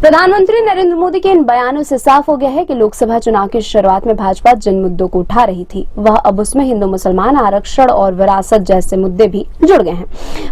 प्रधानमंत्री नरेंद्र मोदी के इन बयानों से साफ हो गया है कि लोकसभा चुनाव की शुरुआत में भाजपा जिन मुद्दों को उठा रही थी वह अब उसमें हिंदू मुसलमान आरक्षण और विरासत जैसे मुद्दे भी जुड़ गए हैं।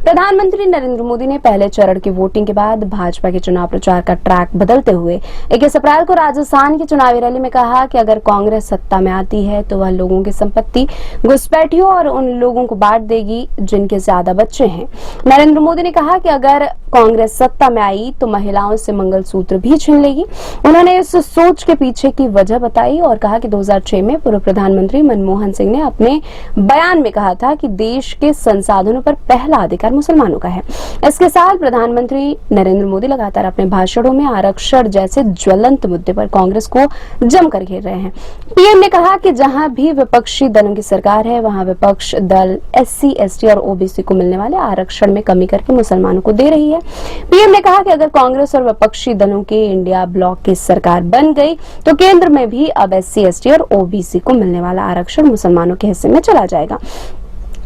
प्रधानमंत्री नरेंद्र मोदी ने पहले चरण की वोटिंग के बाद भाजपा के चुनाव प्रचार का ट्रैक बदलते हुए 21 अप्रैल को राजस्थान की चुनावी रैली में कहा कि अगर कांग्रेस सत्ता में आती है तो वह लोगों की संपत्ति घुसपैठियों और उन लोगों को बांट देगी जिनके ज्यादा बच्चे हैं। नरेंद्र मोदी ने कहा कि अगर कांग्रेस सत्ता में आई तो महिलाओं से मंगलसूत्र भी छीन लेगी। उन्होंने इस सोच के पीछे की वजह बताई और कहा कि 2006 में पूर्व प्रधानमंत्री मनमोहन सिंह ने अपने बयान में कहा था कि देश के संसाधनों पर पहला अधिकार मुसलमानों का है। इसके साथ प्रधानमंत्री नरेंद्र मोदी लगातार अपने भाषणों में आरक्षण जैसे ज्वलंत मुद्दे पर कांग्रेस को जमकर घेर रहे हैं। पीएम ने कहा कि जहां भी विपक्षी दलों की सरकार है वहां विपक्ष दल SC, ST और OBC को मिलने वाले आरक्षण में कमी करके मुसलमानों को दे रही है। पीएम ने कहा कि अगर कांग्रेस और विपक्षी दलों के इंडिया ब्लॉक की सरकार बन गई तो केंद्र में भी अब SC, ST और OBC को मिलने वाला आरक्षण मुसलमानों के हिस्से में चला जाएगा।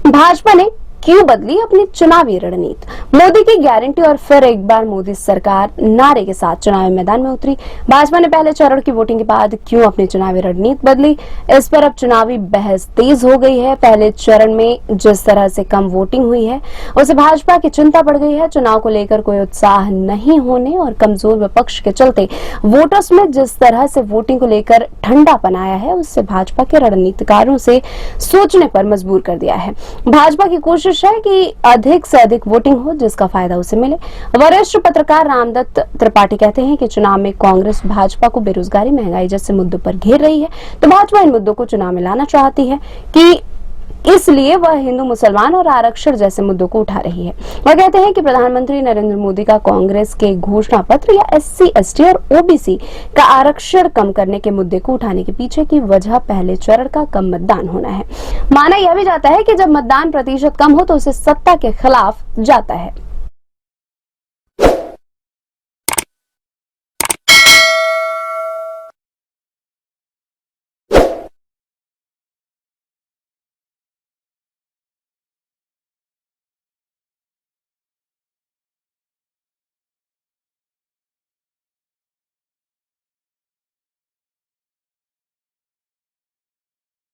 भाजपा ने क्यों बदली अपनी चुनावी रणनीति? मोदी की गारंटी और फिर एक बार मोदी सरकार नारे के साथ चुनावी मैदान में उतरी। भाजपा ने पहले चरण की वोटिंग के बाद क्यों अपनी चुनावी रणनीति बदली? इस पर अब चुनावी बहस तेज हो गई है। पहले चरण में जिस तरह से कम वोटिंग हुई है उसे भाजपा की चिंता बढ़ गई है। चुनाव को लेकर कोई उत्साह नहीं होने और कमजोर विपक्ष के चलते वोटर्स में जिस तरह से वोटिंग को लेकर ठंडापन आया है उससे भाजपा के रणनीतिकारों से सोचने पर मजबूर कर दिया है। भाजपा की कोशिश है कि अधिक से अधिक वोटिंग हो जिसका फायदा उसे मिले। वरिष्ठ पत्रकार रामदत्त त्रिपाठी कहते हैं कि चुनाव में कांग्रेस भाजपा को बेरोजगारी, महंगाई जैसे मुद्दों पर घेर रही है तो भाजपा इन मुद्दों को चुनाव में लाना चाहती है कि इसलिए वह हिंदू मुसलमान और आरक्षण जैसे मुद्दों को उठा रही है। वह कहते हैं कि प्रधानमंत्री नरेंद्र मोदी का कांग्रेस के घोषणा पत्र या SC, ST और OBC का आरक्षण कम करने के मुद्दे को उठाने के पीछे की वजह पहले चरण का कम मतदान होना है। माना यह भी जाता है कि जब मतदान प्रतिशत कम हो तो उसे सत्ता के खिलाफ जाता है।